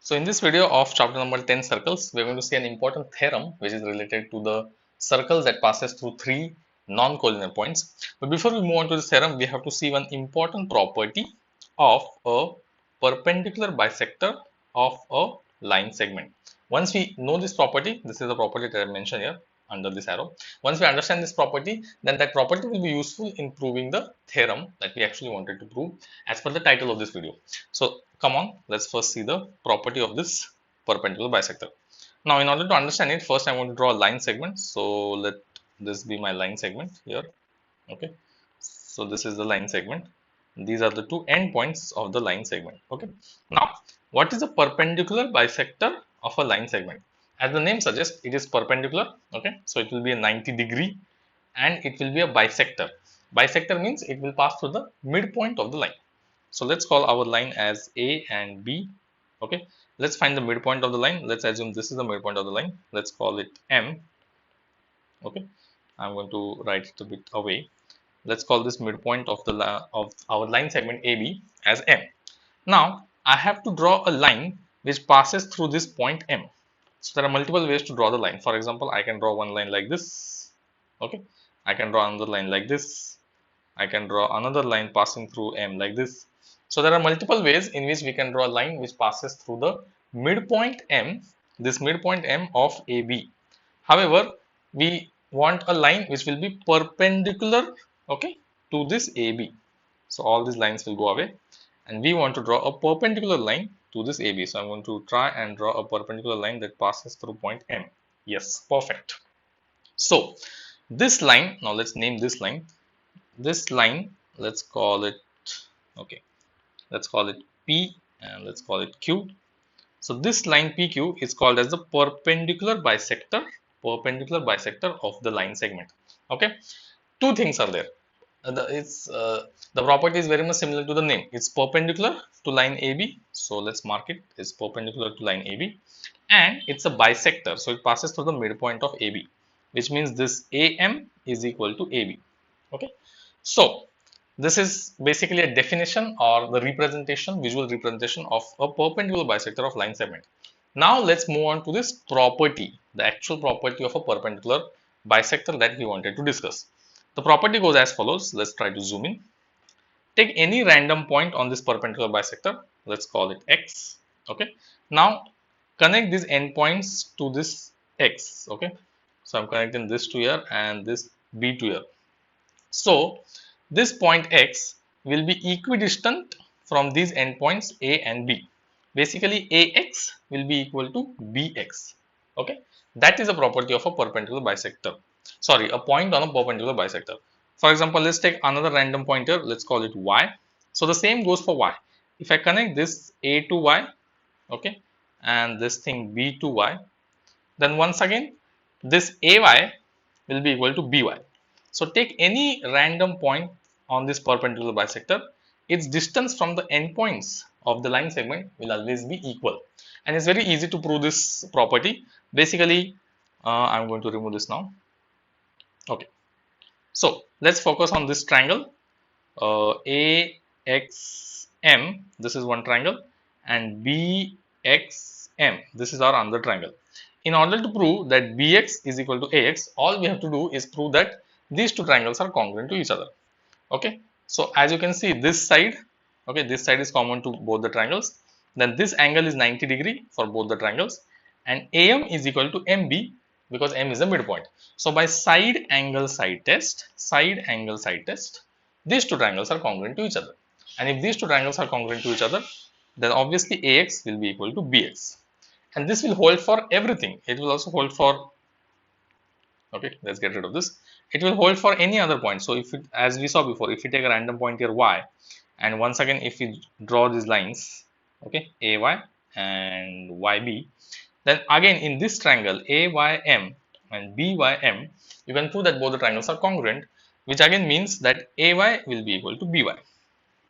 So in this video of chapter number 10 circles, we are going to see an important theorem which is related to the circles that passes through three non-collinear points. But before we move on to this theorem, we have to see one important property of a perpendicular bisector of a line segment. Once we know this property, this is the property that I mentioned here under this arrow. Once we understand this property, then that property will be useful in proving the theorem that we actually wanted to prove as per the title of this video. So come on, let's first see the property of this perpendicular bisector. Now in order to understand it, first I want to draw a line segment. So let this be my line segment here. Okay, so this is the line segment. These are the two endpoints of the line segment. Okay, now what is a perpendicular bisector of a line segment? As the name suggests, it is perpendicular. Okay, so it will be a 90-degree and it will be a bisector. Bisector means it will pass through the midpoint of the line. So let's call our line as A and B. Okay, let's find the midpoint of the line. Let's assume this is the midpoint of the line. Let's call it M. Okay, I'm going to write it a bit away. Let's call this midpoint of our line segment AB as M. Now I have to draw a line which passes through this point M. So there are multiple ways to draw the line. For example, I can draw one line like this. Okay, I can draw another line like this. I can draw another line passing through M like this. So there are multiple ways in which we can draw a line which passes through the midpoint M, this midpoint M of AB. However, we want a line which will be perpendicular, okay, to this AB. So all these lines will go away and we want to draw a perpendicular line to this AB. So I'm going to try and draw a perpendicular line that passes through point M. Yes, perfect. So this line, now let's name this line. This line, let's call it, okay, let's call it P and let's call it Q. So this line PQ is called as the perpendicular bisector of the line segment. Okay, two things are there. The property is very much similar to the name. It's perpendicular to line AB. So let's mark it. It's perpendicular to line AB, and it's a bisector. So it passes through the midpoint of AB, which means this AM is equal to AB. Okay, so this is basically a definition or the representation, visual representation of a perpendicular bisector of line segment. Now let's move on to this property, the actual property of a perpendicular bisector that we wanted to discuss. The property goes as follows. Let's try to zoom in. Take any random point on this perpendicular bisector. Let's call it X. Okay. Now connect these endpoints to this X. Okay. So I'm connecting this to here and this B to here. So this point X will be equidistant from these endpoints A and B. Basically, AX will be equal to BX. Okay, that is a property of a perpendicular bisector. Sorry, a point on a perpendicular bisector. For example, let's take another random pointer. Let's call it Y. So the same goes for Y. If I connect this A to Y, okay, and this thing B to Y, then once again this AY will be equal to BY. So take any random point on this perpendicular bisector, its distance from the endpoints of the line segment will always be equal. And it's very easy to prove this property. Basically, I'm going to remove this now. Okay. So let's focus on this triangle. AXM, this is one triangle, and BXM, this is our another triangle. In order to prove that BX is equal to AX, all we have to do is prove that these two triangles are congruent to each other. Okay, so as you can see, this side, okay, this side is common to both the triangles. Then this angle is 90-degree for both the triangles, and AM is equal to MB because M is the midpoint. So by side angle side test, these two triangles are congruent to each other. And if these two triangles are congruent to each other, then obviously AX will be equal to BX. And this will hold for everything. It will also hold for, okay, let's get rid of this. It will hold for any other point. So if it, as we saw before, if you take a random point here Y, and once again if we draw these lines, okay, AY and YB, then again in this triangle AYM and BYM, you can prove that both the triangles are congruent, which again means that AY will be equal to BY.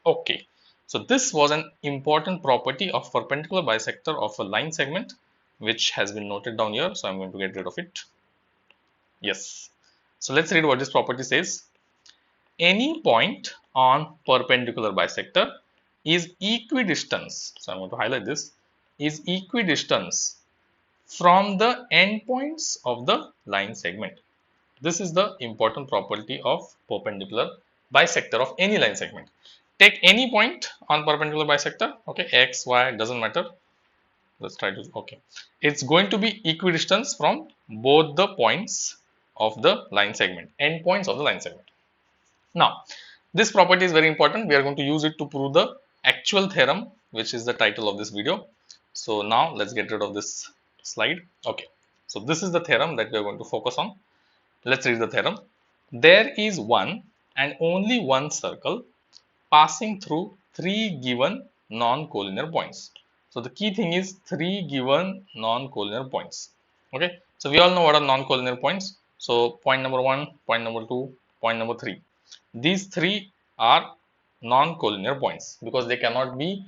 Okay, so this was an important property of perpendicular bisector of a line segment, which has been noted down here. So I'm going to get rid of it. Yes. So let's read what this property says. Any point on perpendicular bisector is equidistant. So I'm going to highlight this. is equidistant from the endpoints of the line segment. This is the important property of perpendicular bisector of any line segment. Take any point on perpendicular bisector, okay, x, y, doesn't matter. Let's try to, okay. It's going to be equidistant from both the points of the line segment, endpoints of the line segment. Now, this property is very important. We are going to use it to prove the actual theorem, which is the title of this video. So now let's get rid of this slide. Okay. So this is the theorem that we are going to focus on. Let's read the theorem. There is one and only one circle passing through three given non-collinear points. So the key thing is three given non-collinear points. Okay. So we all know what are non-collinear points. So point number 1, point number 2, point number 3. These three are non-collinear points because they cannot be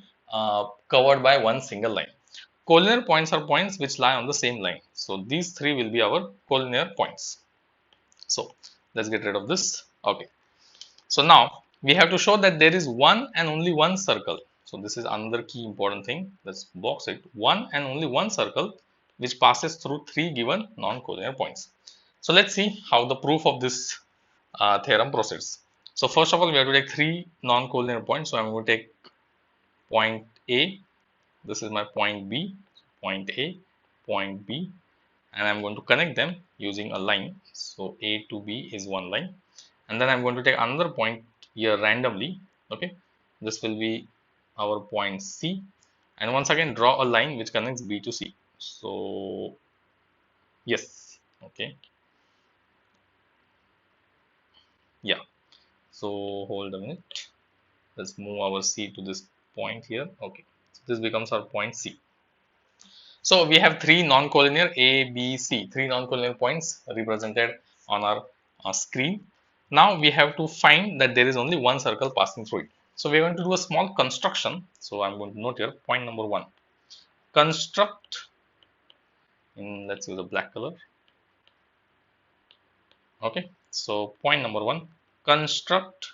covered by one single line. Collinear points are points which lie on the same line. So these three will be our collinear points. So let's get rid of this. Okay. So now we have to show that there is one and only one circle. So this is another key important thing. Let's box it. One and only one circle which passes through three given non-collinear points. So let's see how the proof of this theorem proceeds. So first of all, we have to take three non-collinear points. So I'm going to take point A. This is my point B, point A, point B, and I'm going to connect them using a line. So A to B is one line, and then I'm going to take another point here randomly. Okay, this will be our point C, and once again draw a line which connects B to C. So yes, okay, yeah. So hold a minute. Let's move our C to this point here. Okay, so this becomes our point C. So we have three non-collinear A, B, C, three non-collinear points represented on our screen. Now we have to find that there is only one circle passing through it. So we are going to do a small construction. So I'm going to note here point number 1. Construct in, let's use a black color. Okay. So point number 1, construct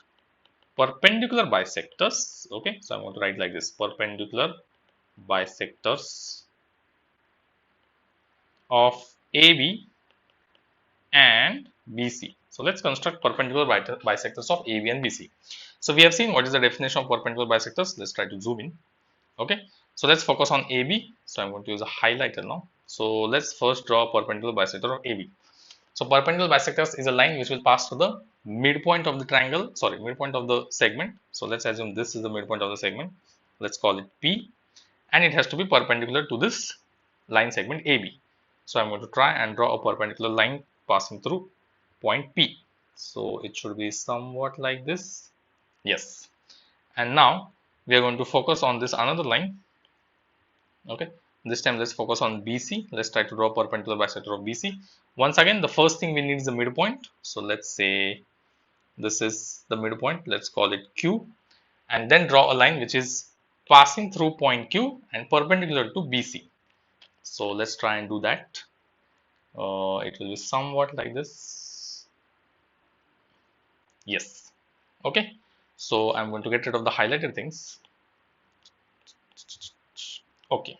perpendicular bisectors. Okay. So I'm going to write like this: perpendicular bisectors of AB and BC. So let's construct perpendicular bisectors of AB and BC. So we have seen what is the definition of perpendicular bisectors. Let's try to zoom in. Okay. So let's focus on AB. So I'm going to use a highlighter now. So let's first draw a perpendicular bisector of AB. So perpendicular bisectors is a line which will pass through the midpoint of the triangle, sorry, midpoint of the segment. So let's assume this is the midpoint of the segment. Let's call it P, and it has to be perpendicular to this line segment AB. So I'm going to try and draw a perpendicular line passing through point P. So it should be somewhat like this. Yes. And now we are going to focus on this another line. Okay. This time let's focus on BC. Let's try to draw a perpendicular bisector of BC. Once again, the first thing we need is the midpoint. So let's say this is the midpoint. Let's call it Q. And then draw a line which is passing through point Q and perpendicular to BC. So let's try and do that. It will be somewhat like this. Yes. Okay. So I'm going to get rid of the highlighted things. Okay.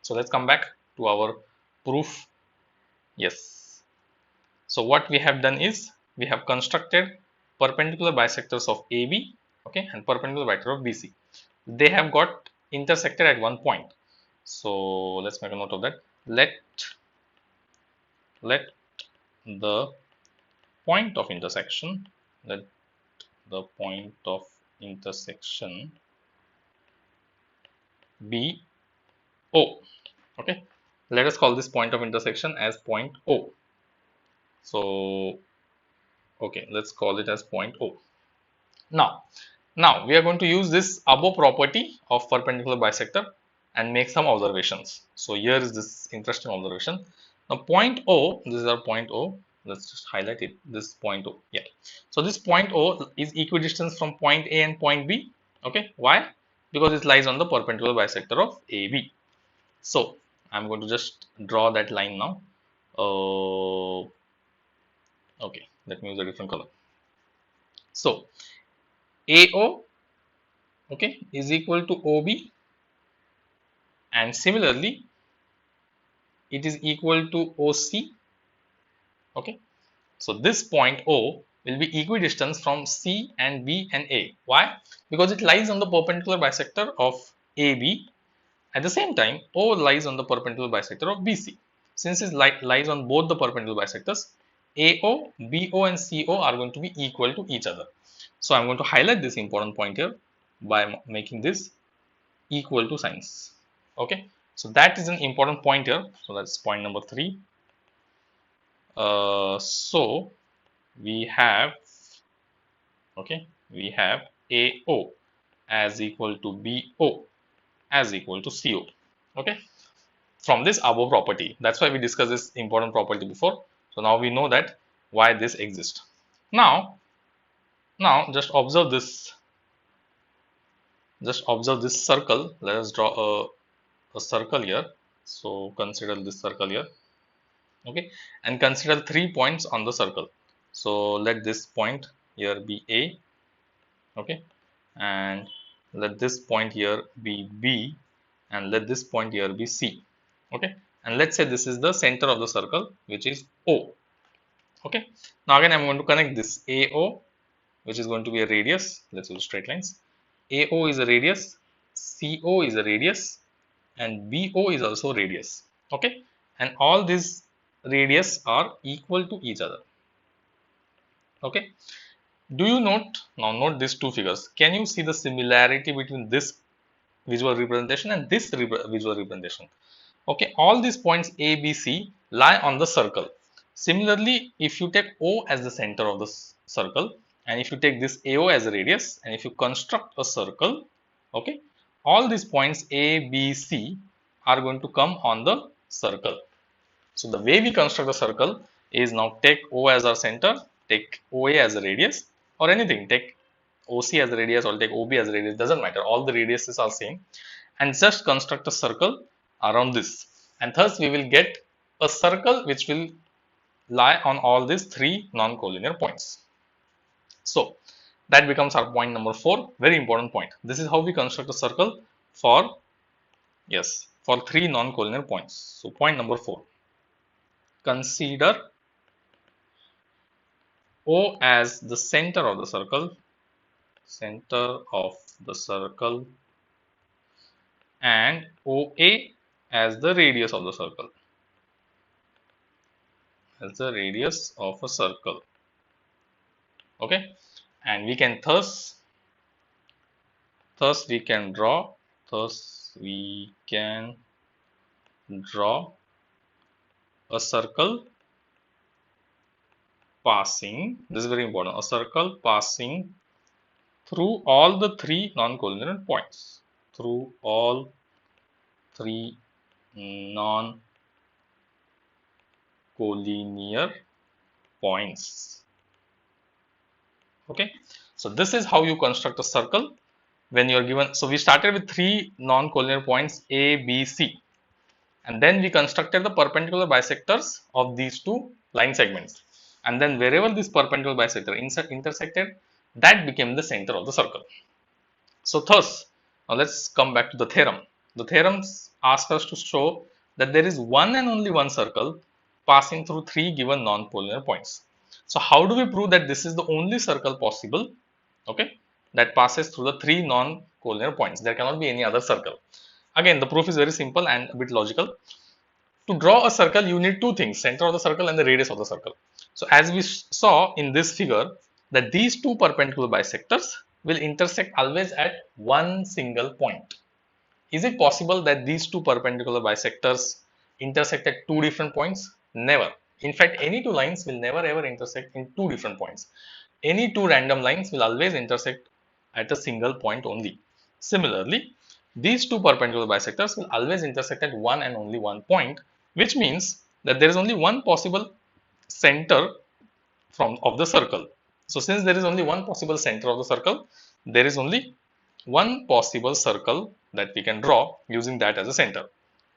So let's come back to our proof. Yes. So what we have done is we have constructed perpendicular bisectors of AB, okay, and perpendicular bisector of BC. They have got intersected at one point. So let's make a note of that. Let the point of intersection, let the point of intersection be O. Okay, let us call this point of intersection as point O. So okay, let's call it as point O. Now we are going to use this above property of perpendicular bisector and make some observations. So here is this interesting observation. Now point O, this is our point O. Let's just highlight it. This point O. Yeah. So this point O is equidistant from point A and point B. Okay. Why? Because it lies on the perpendicular bisector of AB. So I'm going to just draw that line now. Okay. Let me use a different color. So AO, okay, is equal to OB, and similarly it is equal to OC. Okay, so this point O will be equidistant from C and B and A. Why? Because it lies on the perpendicular bisector of AB. At the same time, O lies on the perpendicular bisector of BC. Since it lies on both the perpendicular bisectors, AO, BO and CO are going to be equal to each other. So I am going to highlight this important point here by making this equal to signs. Okay, so that is an important point here. So that's point number 3. So we have, okay, we have AO as equal to BO as equal to CO. Okay, from this above property. That's why we discussed this important property before. So now we know that why this exists. Now just observe this. Just observe this circle. Let us draw a circle here. So consider this circle here. Okay, and consider 3 points on the circle. So let this point here be A. Okay, and let this point here be B, and let this point here be C. Okay, and let's say this is the center of the circle, which is O. Okay, now again I'm going to connect this AO, which is going to be a radius. Let's use straight lines. AO is a radius, CO is a radius, and BO is also a radius. Okay, and all these radius are equal to each other. Okay, do you note, now note these two figures. Can you see the similarity between this visual representation and this visual representation? Okay, all these points A, B, C lie on the circle. Similarly, if you take O as the center of the circle, and if you take this AO as a radius, and if you construct a circle, okay, all these points A, B, C are going to come on the circle. So the way we construct the circle is now take O as our center, take OA as a radius, or anything, take OC as a radius or take OB as a radius, doesn't matter, all the radiuses are same, and just construct a circle around this, and thus we will get a circle which will lie on all these 3 non-collinear points. So that becomes our point number 4, very important point. This is how we construct a circle for, yes, for 3 non-collinear points. So point number 4, consider O as the center of the circle, and OA as the radius of the circle, okay, and we can thus we can draw a circle passing, this is very important, a circle passing through all the 3 non-collinear points, through all 3 non-collinear points. Okay, so this is how you construct a circle when you are given. So we started with 3 non-collinear points A, B, C, and then we constructed the perpendicular bisectors of these 2 line segments, and then wherever this perpendicular bisector intersected, that became the center of the circle. So thus, now let's come back to the theorem. The theorems ask us to show that there is one and only one circle passing through 3 given non-collinear points. So how do we prove that this is the only circle possible, okay, that passes through the 3 non-collinear points? There cannot be any other circle. Again, the proof is very simple and a bit logical. To draw a circle, you need 2 things, center of the circle and the radius of the circle. So as we saw in this figure, that these 2 perpendicular bisectors will intersect always at one single point. Is it possible that these 2 perpendicular bisectors intersect at 2 different points? Never. In fact, any 2 lines will never ever intersect in 2 different points. Any 2 random lines will always intersect at a single point only. Similarly, these 2 perpendicular bisectors will always intersect at one and only one point, which means that there is only one possible center of the circle. So since there is only one possible center of the circle, there is only one possible circle that we can draw using that as a center.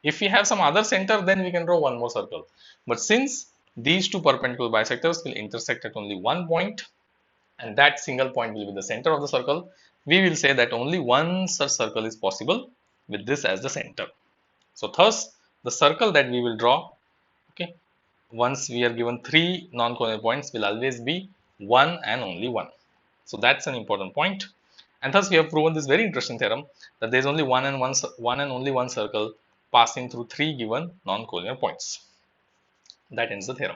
If we have some other center, then we can draw one more circle. But since these 2 perpendicular bisectors will intersect at only one point, and that single point will be the center of the circle, we will say that only one such circle is possible with this as the center. So thus the circle that we will draw, okay, once we are given 3 non-collinear points will always be one and only one. So that's an important point. And thus we have proven this very interesting theorem that there is only one and only one circle passing through 3 given non-collinear points. That ends the theorem.